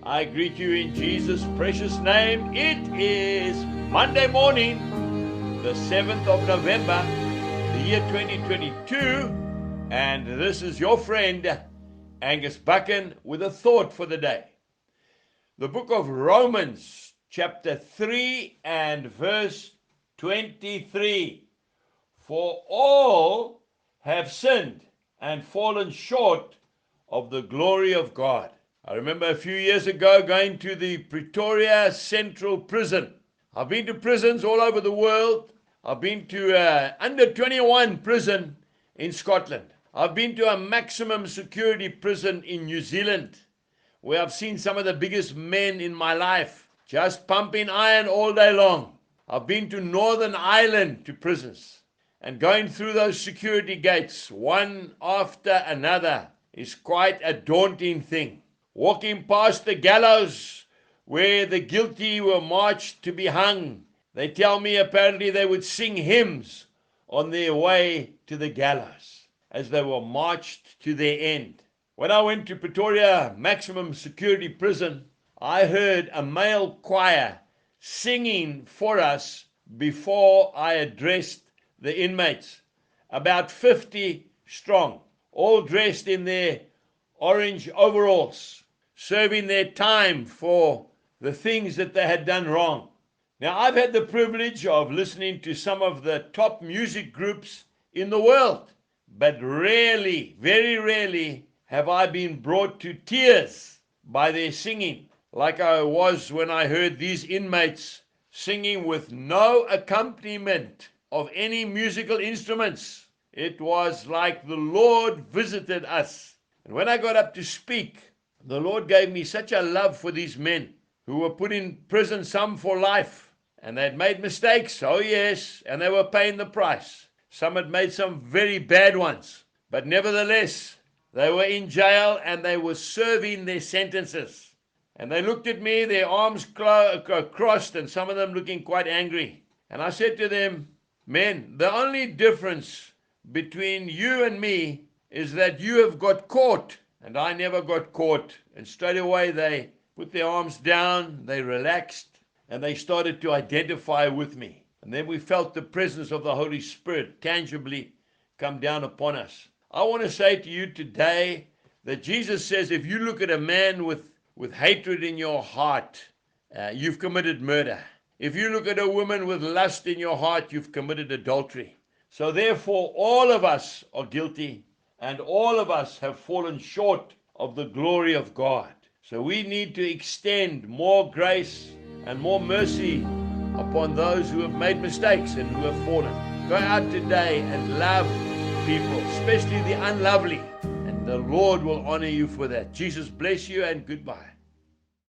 I greet you in Jesus' precious name. It is Monday morning, the 7th of November, the year 2022, and this is your friend, Angus Buchan, with a thought for the day. The book of Romans, chapter 3 and verse 23. For all have sinned and fallen short of the glory of God. I remember a few years ago going to the Pretoria Central Prison. I've been to prisons all over the world. I've been to under 21 prison in Scotland. I've been to a maximum security prison in New Zealand, where I've seen some of the biggest men in my life just pumping iron all day long. I've been to Northern Ireland to prisons, and going through those security gates one after another is quite a daunting thing. Walking past the gallows where the guilty were marched to be hung, they tell me apparently they would sing hymns on their way to the gallows as they were marched to their end. When I went to Pretoria Maximum Security Prison, I heard a male choir singing for us before I addressed the inmates, about 50 strong, all dressed in their orange overalls, serving their time for the things that they had done wrong. Now, I've had the privilege of listening to some of the top music groups in the world, but rarely, very rarely, have I been brought to tears by their singing, like I was when I heard these inmates singing with no accompaniment of any musical instruments. It was like the Lord visited us. And when I got up to speak, the Lord gave me such a love for these men who were put in prison, some for life, and they'd made mistakes, oh yes, and they were paying the price. Some had made some very bad ones, but nevertheless, they were in jail and they were serving their sentences. And they looked at me, their arms crossed, and some of them looking quite angry. And I said to them, men, the only difference between you and me is that you have got caught and I never got caught. And straight away they put their arms down, they relaxed, and they started to identify with me. And then we felt the presence of the Holy Spirit tangibly come down upon us. I want to say to you today that Jesus says if you look at a man with hatred in your heart, you've committed murder. If you look at a woman with lust in your heart, you've committed adultery. So therefore, all of us are guilty, and all of us have fallen short of the glory of God. So we need to extend more grace and more mercy upon those who have made mistakes and who have fallen. Go out today and love people, especially the unlovely, and the Lord will honor you for that. Jesus bless you, and goodbye.